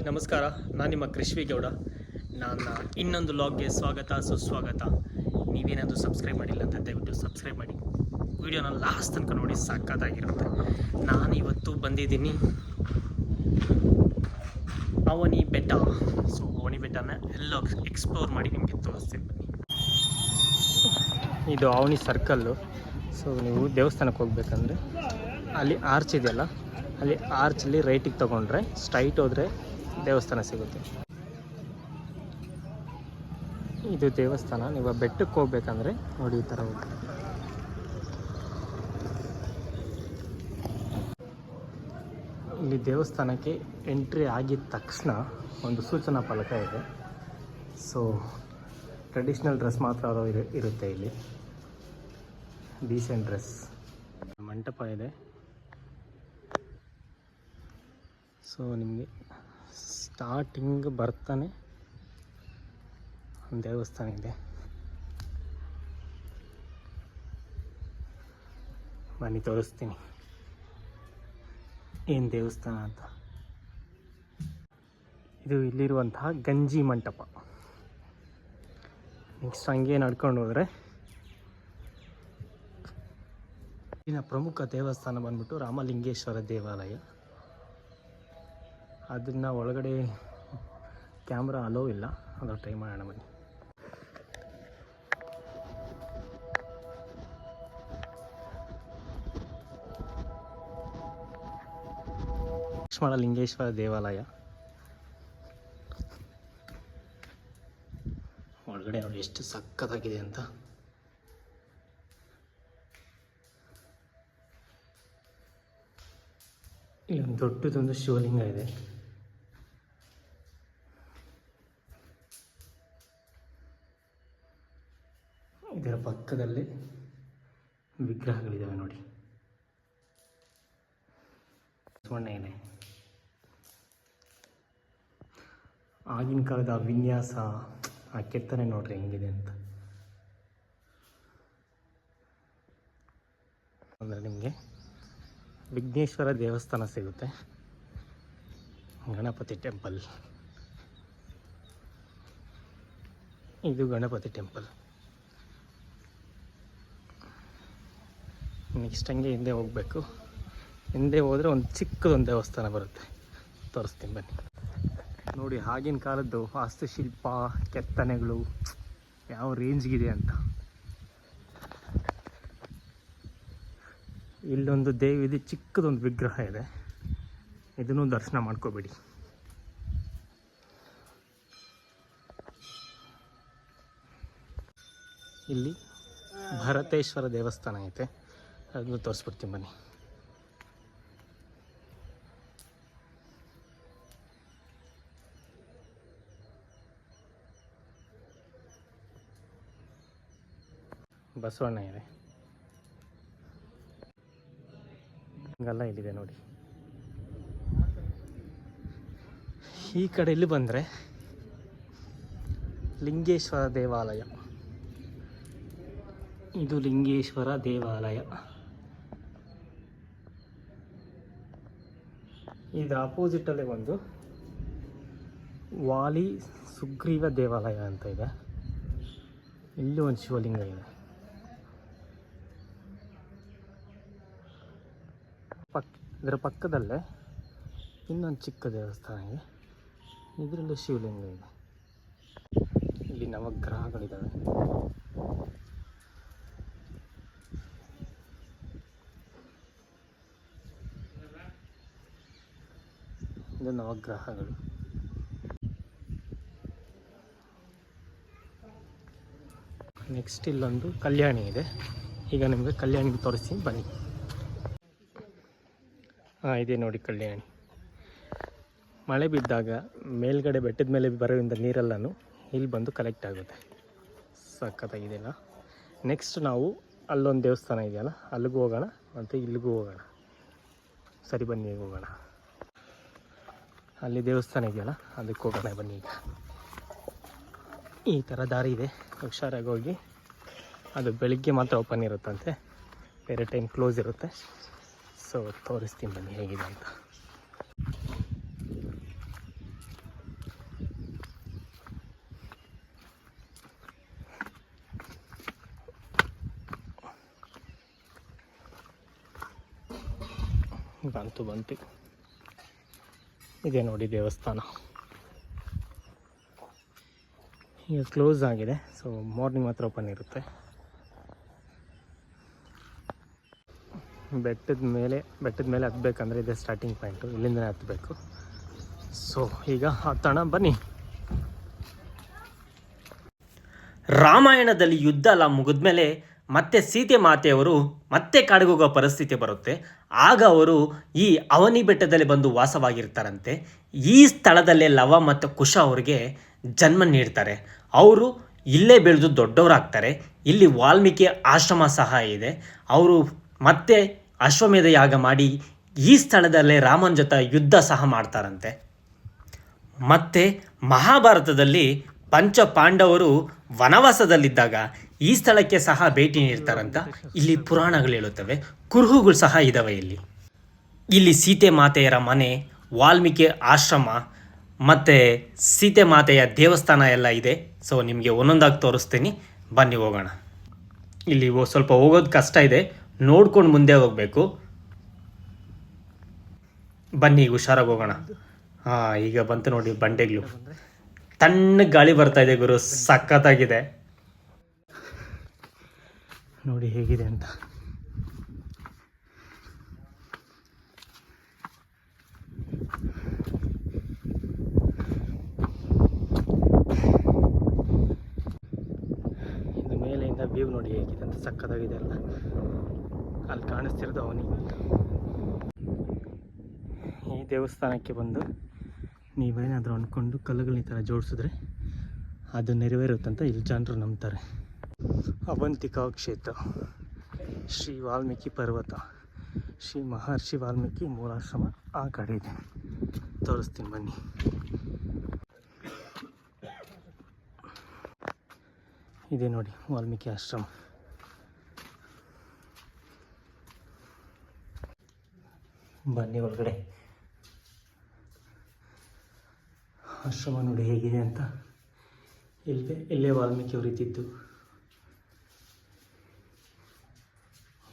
ನಮಸ್ಕಾರ. ನಾನು ನಿಮ್ಮ ಕೃಷ್ವಿಗೌಡ. ನನ್ನ ಇನ್ನೊಂದು ಲಾಗ್ಗೆ ಸ್ವಾಗತ ಸುಸ್ವಾಗತ. ನೀವೇನಾದರೂ ಸಬ್ಸ್ಕ್ರೈಬ್ ಮಾಡಿಲ್ಲ ಅಂತ ದಯವಿಟ್ಟು ಸಬ್ಸ್ಕ್ರೈಬ್ ಮಾಡಿ. ವಿಡಿಯೋನ ಲಾಸ್ಟ್ ತನಕ ನೋಡಿ, ಸಕ್ಕತ್ತಾಗಿರುತ್ತೆ. ನಾನು ಇವತ್ತು ಬಂದಿದ್ದೀನಿ ಅವನಿ ಬೆಟ್ಟ. ಸೊ ಅವನಿ ಬೆಟ್ಟನ ಎಲ್ಲ ಎಕ್ಸ್ಪ್ಲೋರ್ ಮಾಡಿ ನಿಮಗೆ ತೋರಿಸ್ತೀನಿ ಬನ್ನಿ. ಇದು ಅವನಿ ಸರ್ಕಲ್ಲು. ಸೊ ನೀವು ದೇವಸ್ಥಾನಕ್ಕೆ ಹೋಗ್ಬೇಕಂದ್ರೆ ಅಲ್ಲಿ ಆರ್ಚ್ ಇದೆಯಲ್ಲ, ಅಲ್ಲಿ ಆರ್ಚಲ್ಲಿ ರೈಟಿಗೆ ತೊಗೊಂಡ್ರೆ ಸ್ಟ್ರೈಟ್ ಹೋದರೆ ದೇವಸ್ಥಾನ ಸಿಗುತ್ತೆ. ಇದು ದೇವಸ್ಥಾನ. ನೀವು ಬೆಟ್ಟಕ್ಕೆ ಹೋಗ್ಬೇಕಂದ್ರೆ ನೋಡಿ ಈ ಥರ ಹೋಗಿ. ಇಲ್ಲಿ ದೇವಸ್ಥಾನಕ್ಕೆ ಎಂಟ್ರಿ ಆಗಿದ ತಕ್ಷಣ ಒಂದು ಸೂಚನಾ ಫಲಕ ಇದೆ. ಸೊ ಟ್ರೆಡಿಷ್ನಲ್ ಡ್ರೆಸ್ ಮಾತ್ರ ಇರುತ್ತೆ ಇಲ್ಲಿ, ಡೀಸೆಂಟ್ ಡ್ರೆಸ್. ಮಂಟಪ ಇದೆ. ಸೊ ನಿಮಗೆ ಸ್ಟಾರ್ಟಿಂಗ್ ಬರ್ತಾನೆ ಒಂದು ದೇವಸ್ಥಾನ ಇದೆ. ಬನ್ನಿ ತೋರಿಸ್ತೀನಿ ಏನು ದೇವಸ್ಥಾನ ಅಂತ. ಇದು ಇಲ್ಲಿರುವಂತಹ ಗಂಜಿ ಮಂಟಪ. ನೆಕ್ಸ್ಟ್ ಹಂಗೆ ನಡ್ಕೊಂಡು ಹೋದರೆ ಇಲ್ಲಿನ ಪ್ರಮುಖ ದೇವಸ್ಥಾನ ಬಂದ್ಬಿಟ್ಟು ರಾಮಲಿಂಗೇಶ್ವರ ದೇವಾಲಯ. ಅದನ್ನು ಒಳಗಡೆ ಕ್ಯಾಮ್ರಾ ಅಲೋ ಇಲ್ಲ, ಅದು ಟ್ರೈ ಮಾಡೋಣ ಬನ್ನಿ. ಲಕ್ಷ್ಮಣಲಿಂಗೇಶ್ವರ ದೇವಾಲಯ ಒಳಗಡೆ ನೋಡಿ ಎಷ್ಟು ಸಕ್ಕತ್ತಾಗಿದೆ ಅಂತ. ಇಲ್ಲೊಂದು ದೊಡ್ಡದೊಂದು ಶಿವಲಿಂಗ ಇದೆ. ಇದರ ಪಕ್ಕದಲ್ಲಿ ವಿಗ್ರಹಗಳಿದ್ದಾವೆ ನೋಡಿ. ಬಸವಣ್ಣ ಇದೆ. ಆಗಿನ ಕಾಲದ ವಿನ್ಯಾಸ, ಆ ಕೆತ್ತನೆ ನೋಡ್ರಿ ಹೆಂಗಿದೆ ಅಂತ. ಅಂದರೆ ನಿಮಗೆ ವಿಘ್ನೇಶ್ವರ ದೇವಸ್ಥಾನ ಸಿಗುತ್ತೆ. ಗಣಪತಿ ಟೆಂಪಲ್, ಇದು ಗಣಪತಿ ಟೆಂಪಲ್. ನೆಕ್ಸ್ಟ್ ಹಂಗೆ ಹಿಂದೆ ಹೋಗಬೇಕು. ಹಿಂದೆ ಹೋದರೆ ಒಂದು ಚಿಕ್ಕದೊಂದು ದೇವಸ್ಥಾನ ಬರುತ್ತೆ, ತೋರಿಸ್ತೀನಿ ಬನ್ನಿ. ನೋಡಿ ಆಗಿನ ಕಾಲದ್ದು ವಾಸ್ತುಶಿಲ್ಪ ಕೆತ್ತನೆಗಳು ಯಾವ ರೇಂಜ್ಗಿದೆ ಅಂತ. ಇಲ್ಲೊಂದು ದೇವಿದು ಚಿಕ್ಕದೊಂದು ವಿಗ್ರಹ ಇದೆ, ಇದನ್ನು ದರ್ಶನ ಮಾಡ್ಕೋಬೇಡಿ. ಇಲ್ಲಿ ಭರತೇಶ್ವರ ದೇವಸ್ಥಾನ ಐತೆ, ಅದನ್ನು ತೋರಿಸ್ಬಿಡ್ತೀನಿ ಬನ್ನಿ. ಬಸವಣ್ಣ ಇದೆ, ಹಿಂಗೆಲ್ಲ ಇಲ್ಲಿದೆ ನೋಡಿ. ಈ ಕಡೆಯಲ್ಲಿ ಬಂದರೆ ಲಿಂಗೇಶ್ವರ ದೇವಾಲಯ. ಇದು ಲಿಂಗೇಶ್ವರ ದೇವಾಲಯ. ಇದು ಆಪೋಸಿಟಲ್ಲೇ ಒಂದು ವಾಲಿ ಸುಗ್ರೀವ ದೇವಾಲಯ ಅಂತ ಇದೆ. ಇಲ್ಲಿ ಒಂದು ಶಿವಲಿಂಗ ಇದೆ. ಇದರ ಪಕ್ಕದಲ್ಲೇ ಇನ್ನೊಂದು ಚಿಕ್ಕ ದೇವಸ್ಥಾನ ಇದೆ, ಇದರಲ್ಲೂ ಶಿವಲಿಂಗ ಇದೆ. ಇಲ್ಲಿ ನವಗ್ರಹಗಳಿದ್ದಾವೆ. ಇದು ನವಗ್ರಹಗಳು. ನೆಕ್ಸ್ಟ್ ಇಲ್ಲೊಂದು ಕಲ್ಯಾಣಿ ಇದೆ. ಈಗ ನಿಮಗೆ ಕಲ್ಯಾಣಿ ತೋರಿಸ್ತೀನಿ ಬನ್ನಿ. ಇದೆ ನೋಡಿ ಕಲ್ಯಾಣಿ. ಮಳೆ ಬಿದ್ದಾಗ ಮೇಲ್ಗಡೆ ಬೆಟ್ಟದ ಮೇಲೆ ಬರೋದ್ರಿಂದ ನೀರೆಲ್ಲನೂ ಇಲ್ಲಿ ಬಂದು ಕಲೆಕ್ಟ್ ಆಗುತ್ತೆ. ಸಖತ್ತಾಗಿದೆಯಲ್ಲ. ನೆಕ್ಸ್ಟ್ ನಾವು ಅಲ್ಲೊಂದು ದೇವಸ್ಥಾನ ಇದೆಯಲ್ಲ, ಅಲ್ಲಿಗೂ ಹೋಗೋಣ ಮತ್ತು ಇಲ್ಲಿಗೂ ಹೋಗೋಣ. ಸರಿ ಬನ್ನಿ, ಹೋಗೋಣ. ಅಲ್ಲಿ ದೇವಸ್ಥಾನ ಇದೆಯಲ್ಲ, ಅದಕ್ಕೆ ಹೋಗೋಣ ಬನ್ನಿ. ಈಗ ಈ ಥರ ದಾರಿ ಇದೆ, ಹುಷಾರಾಗಿ ಹೋಗಿ. ಅದು ಬೆಳಿಗ್ಗೆ ಮಾತ್ರ ಓಪನ್ ಇರುತ್ತಂತೆ, ಬೇರೆ ಟೈಮ್ ಕ್ಲೋಸ್ ಇರುತ್ತೆ. ಸೊ ತೋರಿಸ್ತೀನಿ ಬನ್ನಿ ಹೇಗಿದೆ ಅಂತ. ಬಂತು. ಇದೆ ನೋಡಿ ದೇವಸ್ಥಾನ. ಈಗ ಕ್ಲೋಸ್ ಆಗಿದೆ, ಸೊ ಮಾರ್ನಿಂಗ್ ಮಾತ್ರ ಓಪನ್ ಇರುತ್ತೆ. ಬೆಟ್ಟದ ಮೇಲೆ ಹತ್ತಬೇಕಂದ್ರೆ ಇದೆ ಸ್ಟಾರ್ಟಿಂಗ್ ಪಾಯಿಂಟು, ಇಲ್ಲಿಂದನೇ ಹತ್ತಬೇಕು. ಸೊ ಈಗ ಹತ್ತೋಣ ಬನ್ನಿ. ರಾಮಾಯಣದಲ್ಲಿ ಯುದ್ಧ ಎಲ್ಲ ಮುಗಿದ್ಮೇಲೆ ಮತ್ತೆ ಸೀತೆ ಮಾತೆಯವರು ಮತ್ತೆ ಕಾಡಿಗೆ ಹೋಗೋ ಪರಿಸ್ಥಿತಿ ಬರುತ್ತೆ. ಆಗ ಅವರು ಈ ಅವನಿ ಬೆಟ್ಟದಲ್ಲಿ ಬಂದು ವಾಸವಾಗಿರ್ತಾರಂತೆ. ಈ ಸ್ಥಳದಲ್ಲೇ ಲವ ಮತ್ತು ಕುಶ ಅವರಿಗೆ ಜನ್ಮ ನೀಡ್ತಾರೆ. ಅವರು ಇಲ್ಲೇ ಬೆಳೆದು ದೊಡ್ಡವರಾಗ್ತಾರೆ. ಇಲ್ಲಿ ವಾಲ್ಮೀಕಿ ಆಶ್ರಮ ಸಹ ಇದೆ. ಅವರು ಮತ್ತೆ ಅಶ್ವಮೇಧ ಯಾಗ ಮಾಡಿ ಈ ಸ್ಥಳದಲ್ಲೇ ರಾಮನ ಜೊತೆ ಯುದ್ಧ ಸಹ ಮಾಡ್ತಾರಂತೆ. ಮತ್ತು ಮಹಾಭಾರತದಲ್ಲಿ ಪಂಚ ಪಾಂಡವರು ವನವಾಸದಲ್ಲಿದ್ದಾಗ ಈ ಸ್ಥಳಕ್ಕೆ ಸಹ ಭೇಟಿ ನೀಡ್ತಾರಂತ ಇಲ್ಲಿ ಪುರಾಣಗಳು ಹೇಳುತ್ತವೆ. ಕುರುಹುಗಳು ಸಹ ಇದ್ದಾವೆ. ಇಲ್ಲಿ ಸೀತೆ ಮಾತೆಯರ ಮನೆ, ವಾಲ್ಮೀಕಿ ಆಶ್ರಮ ಮತ್ತು ಸೀತೆ ಮಾತೆಯ ದೇವಸ್ಥಾನ ಎಲ್ಲ ಇದೆ. ಸೊ ನಿಮಗೆ ಒಂದೊಂದಾಗಿ ತೋರಿಸ್ತೀನಿ, ಬನ್ನಿ ಹೋಗೋಣ. ಇಲ್ಲಿ ಸ್ವಲ್ಪ ಹೋಗೋದು ಕಷ್ಟ ಇದೆ, ನೋಡ್ಕೊಂಡು ಮುಂದೆ ಹೋಗಬೇಕು. ಬನ್ನಿ ಈಗ ಹುಷಾರಾಗಿ ಹೋಗೋಣ. ಈಗ ಬಂತು ನೋಡಿ ಬಂಡೆಗಳು. ತಣ್ಣಗೆ ಗಾಳಿ ಬರ್ತಾ ಇದೆ ಗುರು, ಸಖತ್ತಾಗಿದೆ ನೋಡಿ ಹೇಗಿದೆ ಅಂತ. ಇದು ಮೇಲೆಯಿಂದ ವ್ಯೂ ನೋಡಿ ಹೇಗಿದೆ ಅಂತ, ಸಕ್ಕತ್ತಾಗಿದೆ ಅಲ್ಲ. ಅಲ್ಲಿ ಕಾಣಿಸ್ತಿರೋದು ಅವನಿ. ಈ ದೇವಸ್ಥಾನಕ್ಕೆ ಬಂದು ನೀವೇನಾದರೂ ಅಂದ್ಕೊಂಡು ಕಲ್ಲುಗಳನ್ನ ಈ ಥರ ಜೋಡಿಸಿದ್ರೆ ಅದು ನೆರವೇರುತ್ತಂತ ಇಲ್ಲಿ ಜನರು ನಂಬ್ತಾರೆ. ಅವಂತಿಕಾ ಕ್ಷೇತ್ರ, ಶ್ರೀ ವಾಲ್ಮೀಕಿ ಪರ್ವತ, ಶ್ರೀ ಮಹರ್ಷಿ ವಾಲ್ಮೀಕಿ ಮೂಲಾಶ್ರಮ ಆ ಕಡೆ ಇದೆ, ತೋರಿಸ್ತೀನಿ ಬನ್ನಿ. ಇದೆ ನೋಡಿ ವಾಲ್ಮೀಕಿ ಆಶ್ರಮ. ಬನ್ನಿ ಒಳಗಡೆ. ಆಶ್ರಮ ನೋಡಿ ಹೇಗಿದೆ ಅಂತ. ಇಲ್ಲೇ ವಾಲ್ಮೀಕಿ ಅವರು ಇದ್ದಿದ್ದು.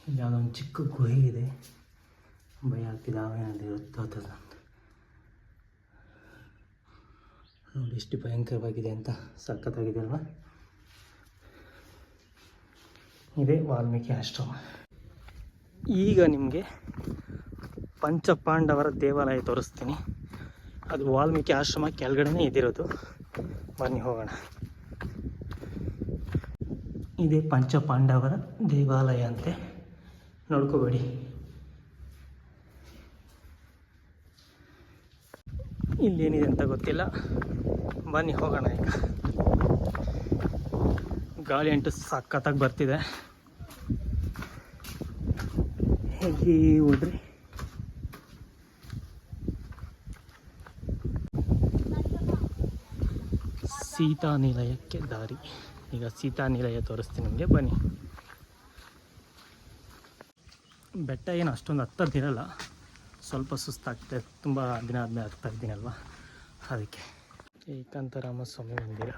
ಇಲ್ಲಿ ಯಾವುದೋ ಒಂದು ಚಿಕ್ಕ ಗುಹೆ ಇದೆ, ಭಯ ಆಗ್ತಿದೆ ಅವೇನಾದ್ರು ಇರುತ್ತದ ಅಂತ. ನೋಡಿ ಎಷ್ಟು ಭಯಂಕರವಾಗಿದೆ ಅಂತ, ಸಖತ್ತಾಗಿದೆ ಅಲ್ವಾ. ಇದೇ ವಾಲ್ಮೀಕಿ ಆಶ್ರಮ. ಈಗ ನಿಮಗೆ ಪಂಚಪಾಂಡವರ ದೇವಾಲಯ ತೋರಿಸ್ತೀನಿ. ಅದು ವಾಲ್ಮೀಕಿ ಆಶ್ರಮ ಕೆಳಗಡೆನೇ ಇದಿರೋದು. ಬನ್ನಿ ಹೋಗೋಣ. ಇದೇ ಪಂಚಪಾಂಡವರ ದೇವಾಲಯ ಅಂತೆ, ನೋಡ್ಕೋಬೇಡಿ. ಇಲ್ಲೇನಿದೆ ಅಂತ ಗೊತ್ತಿಲ್ಲ, ಬನ್ನಿ ಹೋಗೋಣ. ಈಗ ಗಾಳಿ ಅಂಟು ಸಖತ್ತಾಗಿ ಬರ್ತಿದೆ. ಹೇಗೆ ಹೋದ್ರಿ ಸೀತಾ ನಿಲಯಕ್ಕೆ ದಾರಿ. ಈಗ ಸೀತಾ ನಿಲಯ ತೋರಿಸ್ತೀನಿ ನಿಮಗೆ, ಬನ್ನಿ. ಬೆಟ್ಟ ಏನು ಅಷ್ಟೊಂದು ಹತ್ತದಿರಲ್ಲ, ಸ್ವಲ್ಪ ಸುಸ್ತಾಗ್ತದೆ. ತುಂಬ ದಿನ ಆದಮೇಲೆ ಹತ್ತಾ ಇದ್ದೀನಲ್ವ, ಅದಕ್ಕೆ. ಏಕಾಂತರಾಮ ಸ್ವಾಮಿ ಮಂದಿರ.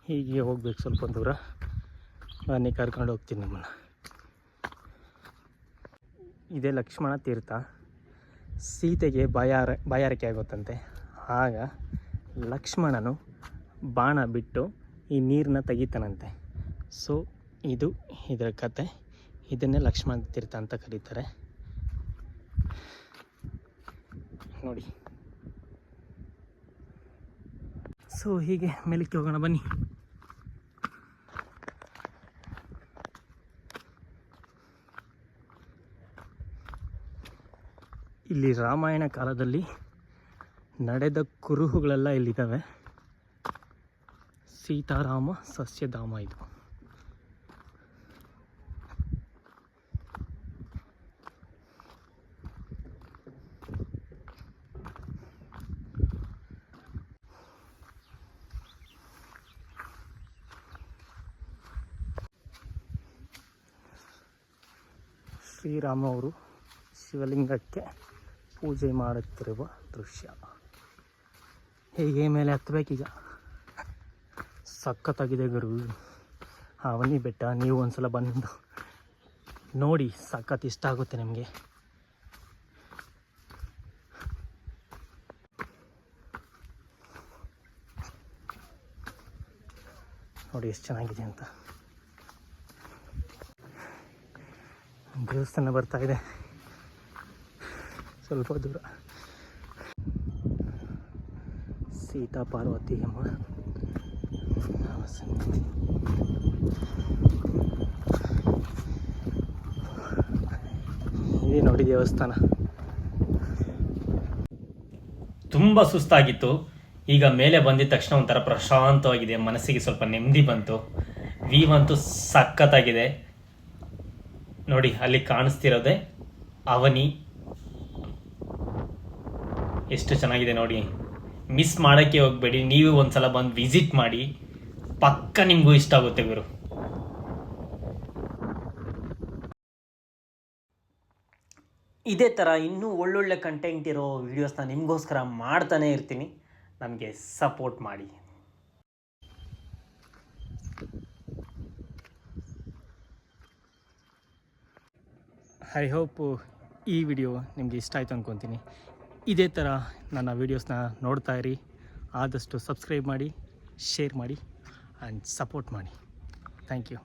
ಹೀಗೆ ಹೋಗ್ಬೇಕು ಸ್ವಲ್ಪ ದೂರ. ಬನ್ನಿ ಕರ್ಕೊಂಡು ಹೋಗ್ತೀನಿ ನಿಮ್ಮನ್ನು. ಇದೇ ಲಕ್ಷ್ಮಣ ತೀರ್ಥ. ಸೀತೆಗೆ ಬಾಯಾರಿಕೆ ಆಗುತ್ತಂತೆ. ಆಗ ಲಕ್ಷ್ಮಣನು ಬಾಣ ಬಿಟ್ಟು ಈ ನೀರನ್ನ ತೆಗಿತಾನಂತೆ. ಸೊ ಇದು ಇದರ ಕತೆ. ಇದನ್ನೇ ಲಕ್ಷ್ಮಣ ತೀರ್ಥ ಅಂತ ಕರೀತಾರೆ ನೋಡಿ. ಸೊ ಹೀಗೆ ಮೇಲಕ್ಕೆ ಹೋಗೋಣ ಬನ್ನಿ. ಇಲ್ಲಿ ರಾಮಾಯಣ ಕಾಲದಲ್ಲಿ ನಡೆದ ಕುರುಹುಗಳೆಲ್ಲ ಇಲ್ಲಿದ್ದಾವೆ. ಸೀತಾರಾಮ ಸಸ್ಯಧಾಮ ಇದು. ಶ್ರೀರಾಮ ಅವರು ಶಿವಲಿಂಗಕ್ಕೆ ಪೂಜೆ ಮಾಡುತ್ತಿರುವ ದೃಶ್ಯ. ಹೇಗೆ ಮೇಲೆ ಹತ್ತಬೇಕೀಗ. ಸಖತ್ತಾಗಿದೆ ಗುರು ಅವನಿ ಬೆಟ್ಟ. ನೀವು ಒಂದ್ಸಲ ಬಂದು ನೋಡಿ, ಸಖತ್ ಇಷ್ಟ ಆಗುತ್ತೆ ನಿಮಗೆ. ನೋಡಿ ಎಷ್ಟು ಚೆನ್ನಾಗಿದೆ ಅಂತ. ದೇವಸ್ಥಾನ ಬರ್ತಾ ಇದೆ ಸ್ವಲ್ಪ ದೂರ. ಸೀತಾ ಪಾರ್ವತಿ ಎಂಬ ಸನ್ನಿಧಿ. ಇದೇ ನೋಡಿ ದೇವಸ್ಥಾನ. ತುಂಬ ಸುಸ್ತಾಗಿತ್ತು. ಈಗ ಮೇಲೆ ಬಂದಿದ ತಕ್ಷಣ ಒಂಥರ ಪ್ರಶಾಂತವಾಗಿದೆ, ಮನಸ್ಸಿಗೆ ಸ್ವಲ್ಪ ನೆಮ್ಮದಿ ಬಂತು. ವ್ಯೂ ಅಂತೂ ಸಖತ್ತಾಗಿದೆ ನೋಡಿ. ಅಲ್ಲಿ ಕಾಣಿಸ್ತಿರೋದೆ ಅವನಿ. ಎಷ್ಟು ಚೆನ್ನಾಗಿದೆ ನೋಡಿ. ಮಿಸ್ ಮಾಡೋಕ್ಕೆ ಹೋಗಬೇಡಿ. ನೀವು ಒಂದ್ಸಲ ಬಂದು ವಿಸಿಟ್ ಮಾಡಿ, ಪಕ್ಕ ನಿಮಗೂ ಇಷ್ಟ ಆಗುತ್ತೆ ಗುರು. ಇದೇ ಥರ ಇನ್ನೂ ಒಳ್ಳೊಳ್ಳೆ ಕಂಟೆಂಟ್ ಇರೋ ವೀಡಿಯೋಸ್ನ ನಿಮಗೋಸ್ಕರ ಮಾಡ್ತಾನೆ ಇರ್ತೀನಿ. ನಮಗೆ ಸಪೋರ್ಟ್ ಮಾಡಿ. ಐ ಹೋಪ್ ಈ ವಿಡಿಯೋ ನಿಮಗೆ ಇಷ್ಟ ಆಯಿತು ಅಂದ್ಕೊತೀನಿ. ಇದೇ ಥರ ನನ್ನ ವೀಡಿಯೋಸ್ನ ನೋಡ್ತಾ ಇರಿ. ಆದಷ್ಟು ಸಬ್ಸ್ಕ್ರೈಬ್ ಮಾಡಿ, ಶೇರ್ ಮಾಡಿ ಆ್ಯಂಡ್ ಸಪೋರ್ಟ್ ಮಾಡಿ. Thank you.